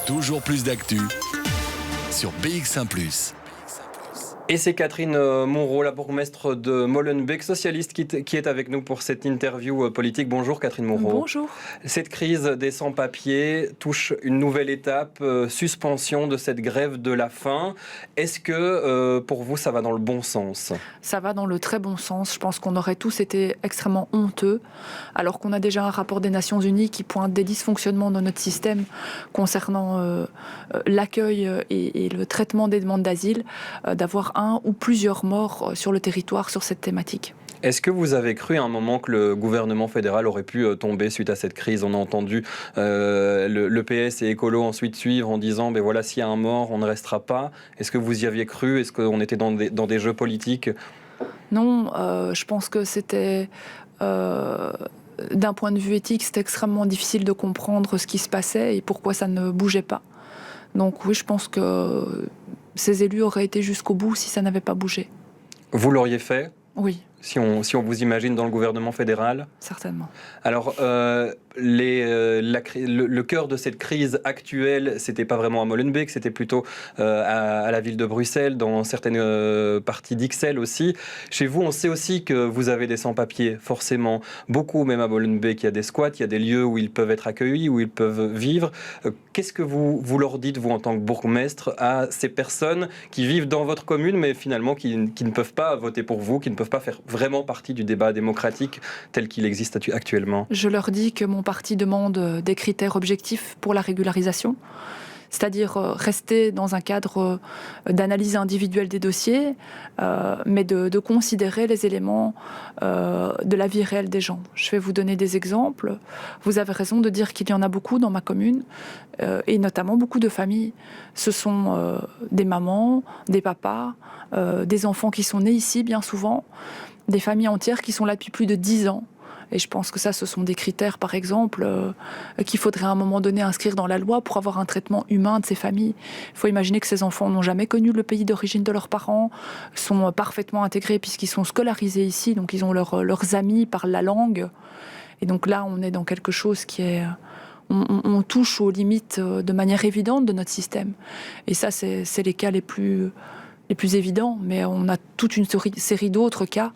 Toujours plus d'actu sur BX1 +. Et c'est Catherine Monro, la bourgmestre de Molenbeek, socialiste, qui est avec nous pour cette interview politique. Bonjour Catherine Monro. Bonjour. Cette crise des sans-papiers touche une nouvelle étape, suspension de cette grève de la faim. Est-ce que pour vous ça va dans le bon sens ? Ça va dans le très bon sens. Je pense qu'on aurait tous été extrêmement honteux, alors qu'on a déjà un rapport des Nations Unies qui pointe des dysfonctionnements dans notre système concernant l'accueil et le traitement des demandes d'asile, d'avoir un ou plusieurs morts sur le territoire sur cette thématique. Est-ce que vous avez cru à un moment que le gouvernement fédéral aurait pu tomber suite à cette crise ? On a entendu le PS et Écolo ensuite suivre en disant ben voilà, s'il y a un mort, on ne restera pas. Est-ce que vous y aviez cru ? Est-ce qu'on était dans des jeux politiques ? Non, je pense que c'était... d'un point de vue éthique, c'était extrêmement difficile de comprendre ce qui se passait et pourquoi ça ne bougeait pas. Donc oui, je pense que ces élus auraient été jusqu'au bout si ça n'avait pas bougé. Vous l'auriez fait ? Oui. Si on vous imagine dans le gouvernement fédéral ? Certainement. Alors, le cœur de cette crise actuelle, c'était pas vraiment à Molenbeek, c'était plutôt à la ville de Bruxelles, dans certaines parties d'Ixelles aussi. Chez vous, on sait aussi que vous avez des sans-papiers, forcément. Beaucoup, même à Molenbeek, il y a des squats, il y a des lieux où ils peuvent être accueillis, où ils peuvent vivre. Qu'est-ce que vous leur dites, vous, en tant que bourgmestre, à ces personnes qui vivent dans votre commune, mais finalement qui ne peuvent pas voter pour vous, qui ne peuvent pas faire vraiment partie du débat démocratique tel qu'il existe actuellement ? Je leur dis que mon parti demande des critères objectifs pour la régularisation, c'est-à-dire rester dans un cadre d'analyse individuelle des dossiers, mais de considérer les éléments de la vie réelle des gens. Je vais vous donner des exemples. Vous avez raison de dire qu'il y en a beaucoup dans ma commune, et notamment beaucoup de familles. Ce sont des mamans, des papas, des enfants qui sont nés ici bien souvent, des familles entières qui sont là depuis plus de 10 ans. Et je pense que ça, ce sont des critères, par exemple, qu'il faudrait à un moment donné inscrire dans la loi pour avoir un traitement humain de ces familles. Il faut imaginer que ces enfants n'ont jamais connu le pays d'origine de leurs parents, sont parfaitement intégrés puisqu'ils sont scolarisés ici, donc ils ont leurs amis, parlent la langue. Et donc là, on est dans quelque chose qui est... On touche aux limites de manière évidente de notre système. Et ça, c'est les cas les plus évidents, mais on a toute une série d'autres cas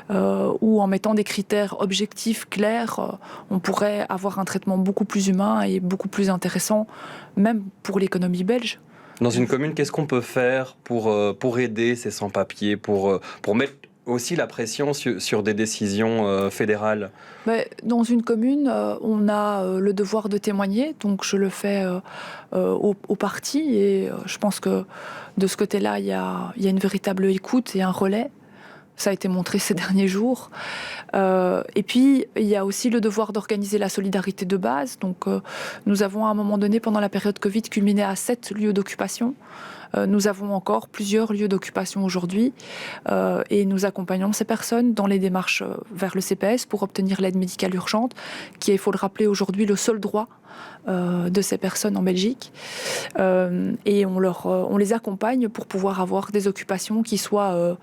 où, en mettant des critères objectifs, clairs, on pourrait avoir un traitement beaucoup plus humain et beaucoup plus intéressant, même pour l'économie belge. Dans une commune, qu'est-ce qu'on peut faire pour aider ces sans-papiers, pour mettre aussi la pression sur des décisions fédérales ? Dans une commune, on a le devoir de témoigner, donc je le fais au parti, et je pense que de ce côté-là, il y a une véritable écoute et un relais. Ça a été montré ces derniers jours. Et puis, il y a aussi le devoir d'organiser la solidarité de base. Donc, nous avons à un moment donné, pendant la période Covid, culminé à 7 lieux d'occupation. Nous avons encore plusieurs lieux d'occupation aujourd'hui et nous accompagnons ces personnes dans les démarches vers le CPS pour obtenir l'aide médicale urgente, qui est, il faut le rappeler, aujourd'hui le seul droit de ces personnes en Belgique. Et on les accompagne pour pouvoir avoir des occupations qui soient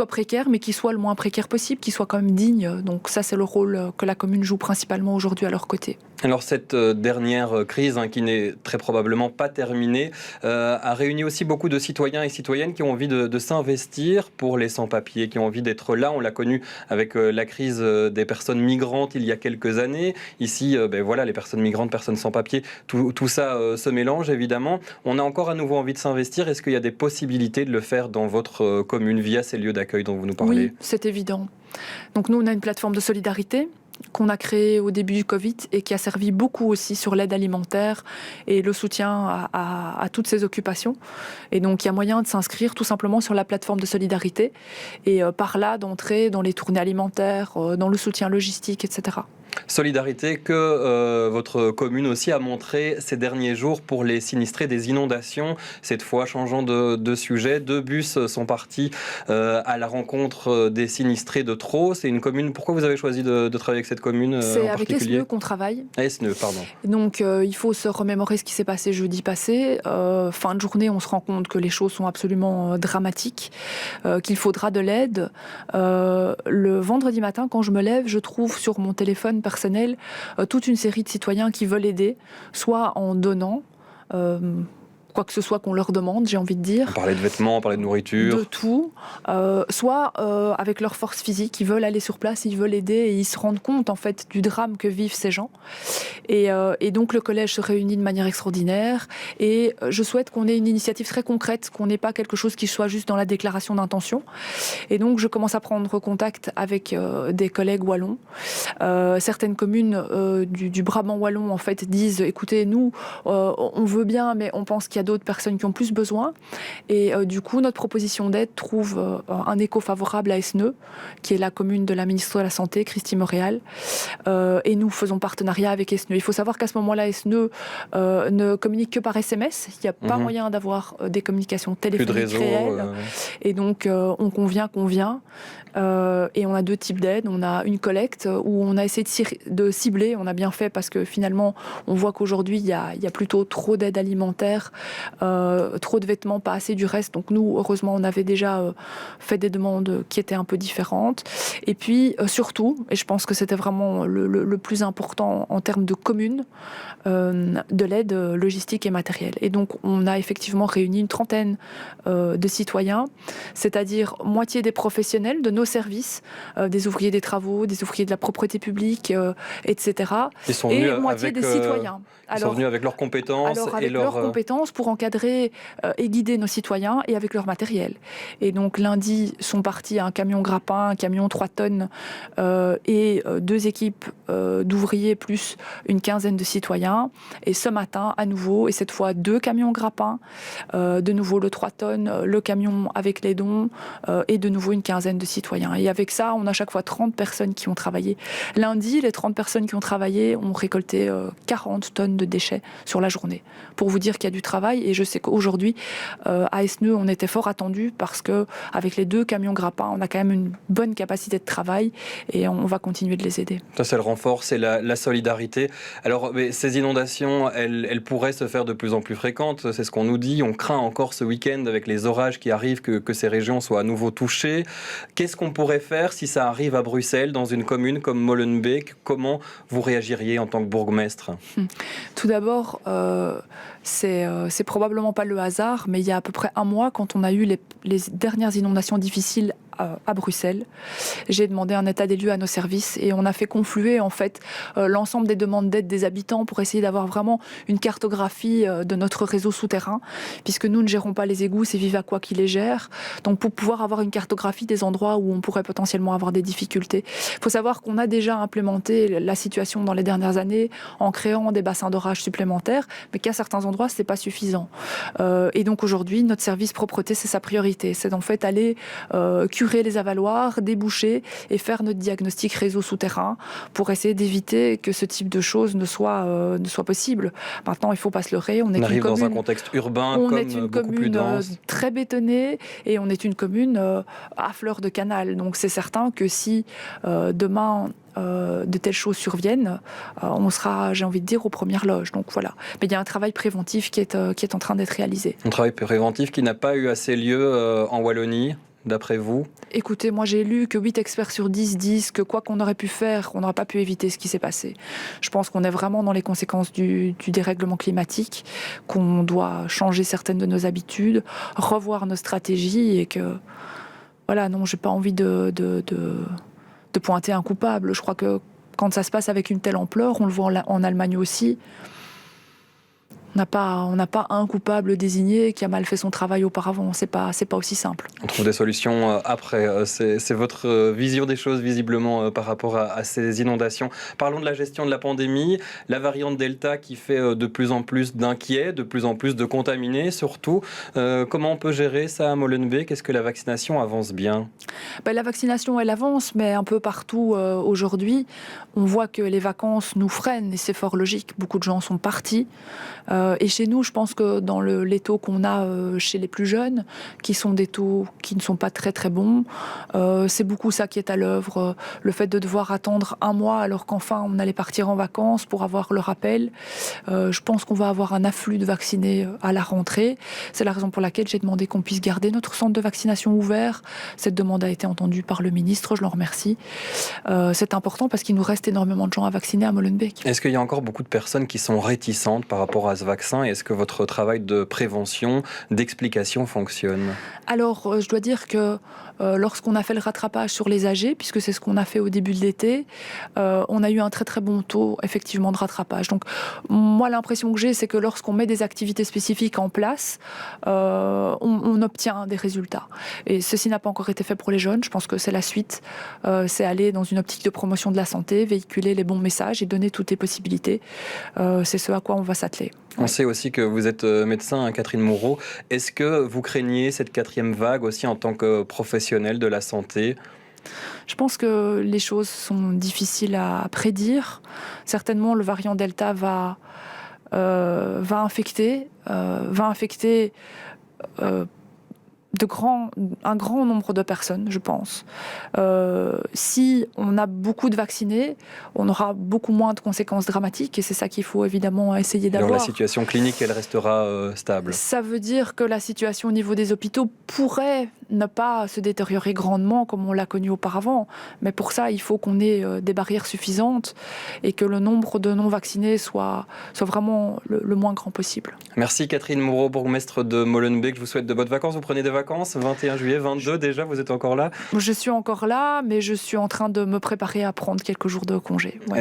précaires, mais qui soient le moins précaires possible, qui soient quand même dignes. Donc ça, c'est le rôle que la commune joue principalement aujourd'hui à leur côté. Alors cette dernière crise, qui n'est très probablement pas terminée, a réuni aussi beaucoup de citoyens et citoyennes qui ont envie de s'investir pour les sans-papiers, qui ont envie d'être là. On l'a connu avec la crise des personnes migrantes il y a quelques années. Ici, voilà, les personnes migrantes, personnes sans-papiers, tout ça se mélange évidemment. On a encore à nouveau envie de s'investir. Est-ce qu'il y a des possibilités de le faire dans votre commune via ces lieux d'accueil dont vous nous parlez ? Oui, c'est évident. Donc nous, on a une plateforme de solidarité qu'on a créée au début du Covid et qui a servi beaucoup aussi sur l'aide alimentaire et le soutien à toutes ces occupations. Et donc il y a moyen de s'inscrire tout simplement sur la plateforme de solidarité et par là d'entrer dans les tournées alimentaires, dans le soutien logistique, etc. Solidarité que votre commune aussi a montré ces derniers jours pour les sinistrés des inondations. Cette fois, changeant de sujet, 2 bus sont partis à la rencontre des sinistrés de Troo. C'est une commune. Pourquoi vous avez choisi de travailler avec cette commune C'est en avec particulier ? SNE qu'on travaille. SNE, pardon. Donc il faut se remémorer ce qui s'est passé jeudi passé. Fin de journée, on se rend compte que les choses sont absolument dramatiques, qu'il faudra de l'aide. Le vendredi matin, quand je me lève, je trouve sur mon téléphone personnel toute une série de citoyens qui veulent aider, soit en donnant, quoi que ce soit qu'on leur demande, j'ai envie de dire. On parlait de vêtements, on parlait de nourriture. De tout. Soit avec leur force physique, ils veulent aller sur place, ils veulent aider et ils se rendent compte en fait du drame que vivent ces gens. Et donc le collège se réunit de manière extraordinaire et je souhaite qu'on ait une initiative très concrète, qu'on n'ait pas quelque chose qui soit juste dans la déclaration d'intention. Et donc je commence à prendre contact avec des collègues wallons. Certaines communes du Brabant wallon en fait disent écoutez, nous on veut bien mais on pense qu'il y a d'autres personnes qui ont plus besoin. Et du coup, notre proposition d'aide trouve un écho favorable à Esneux, qui est la commune de la ministre de la Santé, Christine Moréal. Et nous faisons partenariat avec Esneux. Il faut savoir qu'à ce moment-là, Esneux ne communique que par SMS. Il n'y a pas moyen d'avoir des communications téléphoniques réelles. Et donc, on convient. Et on a 2 types d'aides. On a une collecte où on a essayé de cibler. On a bien fait parce que finalement, on voit qu'aujourd'hui, il y a plutôt trop d'aide alimentaire, trop de vêtements, pas assez du reste. Donc nous, heureusement, on avait déjà fait des demandes qui étaient un peu différentes. Et puis, surtout, et je pense que c'était vraiment le plus important en termes de communes, de l'aide logistique et matérielle. Et donc, on a effectivement réuni une trentaine de citoyens, c'est-à-dire moitié des professionnels de nos services, des ouvriers des travaux, des ouvriers de la propreté publique, etc. Et moitié des citoyens. Ils sont venus avec leurs compétences leurs compétences pour encadrer et guider nos citoyens et avec leur matériel. Et donc lundi sont partis un camion grappin, un camion 3 tonnes et 2 équipes d'ouvriers plus une quinzaine de citoyens. Et ce matin, à nouveau, et cette fois 2 camions grappins, de nouveau le 3 tonnes, le camion avec les dons et de nouveau une quinzaine de citoyens. Et avec ça, on a chaque fois 30 personnes qui ont travaillé. Lundi, les 30 personnes qui ont travaillé ont récolté 40 tonnes de déchets sur la journée. Pour vous dire qu'il y a du travail, et je sais qu'aujourd'hui, à Esneux, on était fort attendus parce que avec les 2 camions grappins, on a quand même une bonne capacité de travail et on va continuer de les aider. Ça, c'est le renfort, c'est la solidarité. Alors, mais ces inondations, elles pourraient se faire de plus en plus fréquentes, c'est ce qu'on nous dit. On craint encore ce week-end avec les orages qui arrivent que ces régions soient à nouveau touchées. Qu'est-ce qu'on pourrait faire si ça arrive à Bruxelles, dans une commune comme Molenbeek? Comment vous réagiriez en tant que bourgmestre? Tout d'abord, c'est probablement pas le hasard, mais il y a à peu près un mois, quand on a eu les dernières inondations difficiles à Bruxelles, j'ai demandé un état des lieux à nos services et on a fait confluer en fait l'ensemble des demandes d'aide des habitants pour essayer d'avoir vraiment une cartographie de notre réseau souterrain, puisque nous ne gérons pas les égouts, c'est Vivaqua qui les gère. Donc pour pouvoir avoir une cartographie des endroits où on pourrait potentiellement avoir des difficultés. Il faut savoir qu'on a déjà implémenté la situation dans les dernières années en créant des bassins d'orage supplémentaires, mais qu'à certains endroits c'est pas suffisant. Et donc aujourd'hui notre service propreté c'est sa priorité, c'est en fait aller curer les avaloirs, déboucher et faire notre diagnostic réseau souterrain pour essayer d'éviter que ce type de choses ne soit possible. Maintenant, il ne faut pas se leurrer. On arrive dans un contexte urbain comme beaucoup plus dense. Très bétonnée et on est une commune à fleur de canal. Donc c'est certain que si demain de telles choses surviennent, on sera, j'ai envie de dire, aux premières loges. Donc voilà. Mais il y a un travail préventif qui est en train d'être réalisé. Un travail préventif qui n'a pas eu assez lieu en Wallonie, d'après vous? Écoutez, moi j'ai lu que 8 experts sur 10 disent que quoi qu'on aurait pu faire, on n'aurait pas pu éviter ce qui s'est passé. Je pense qu'on est vraiment dans les conséquences du dérèglement climatique, qu'on doit changer certaines de nos habitudes, revoir nos stratégies et que... Voilà, non, j'ai pas envie de pointer un coupable. Je crois que quand ça se passe avec une telle ampleur, on le voit en Allemagne aussi, on n'a pas un coupable désigné qui a mal fait son travail auparavant. C'est pas aussi simple. On trouve des solutions après. C'est votre vision des choses, visiblement, par rapport à ces inondations. Parlons de la gestion de la pandémie. La variante Delta qui fait de plus en plus d'inquiets, de plus en plus de contaminés, surtout. Comment on peut gérer ça à Molenbeek? Est-ce que la vaccination avance bien? La vaccination, elle avance, mais un peu partout aujourd'hui. On voit que les vacances nous freinent et c'est fort logique. Beaucoup de gens sont partis. Et chez nous, je pense que dans les taux qu'on a chez les plus jeunes, qui sont des taux qui ne sont pas très très bons, c'est beaucoup ça qui est à l'œuvre. Le fait de devoir attendre un mois alors qu'enfin on allait partir en vacances pour avoir le rappel. Je pense qu'on va avoir un afflux de vaccinés à la rentrée. C'est la raison pour laquelle j'ai demandé qu'on puisse garder notre centre de vaccination ouvert. Cette demande a été entendue par le ministre, je l'en remercie. C'est important parce qu'il nous reste énormément de gens à vacciner à Molenbeek. Est-ce qu'il y a encore beaucoup de personnes qui sont réticentes par rapport à ce vaccin vaccin? Est-ce que votre travail de prévention, d'explication fonctionne? Alors, je dois dire que lorsqu'on a fait le rattrapage sur les âgés, puisque c'est ce qu'on a fait au début de l'été, on a eu un très très bon taux effectivement de rattrapage. Donc moi l'impression que j'ai, c'est que lorsqu'on met des activités spécifiques en place, on obtient des résultats. Et ceci n'a pas encore été fait pour les jeunes. Je pense que c'est la suite. C'est aller dans une optique de promotion de la santé, véhiculer les bons messages et donner toutes les possibilités. C'est ce à quoi on va s'atteler. On sait aussi que vous êtes médecin, hein, Catherine Moreau. Est-ce que vous craignez cette 4e vague aussi en tant que professionnelle de la santé? Je pense que les choses sont difficiles à prédire. Certainement, le variant Delta va infecter un grand nombre de personnes, je pense. Si on a beaucoup de vaccinés, on aura beaucoup moins de conséquences dramatiques et c'est ça qu'il faut évidemment essayer d'avoir. Alors la situation clinique, elle restera stable. Ça veut dire que la situation au niveau des hôpitaux pourrait ne pas se détériorer grandement comme on l'a connu auparavant. Mais pour ça, il faut qu'on ait des barrières suffisantes et que le nombre de non-vaccinés soit vraiment le moins grand possible. Merci Catherine Moreau, bourgmestre de Molenbeek. Je vous souhaite de bonnes vacances. Vous prenez des vacances 21 juillet, 22 déjà, vous êtes encore là? Je suis encore là, mais je suis en train de me préparer à prendre quelques jours de congé. Ouais.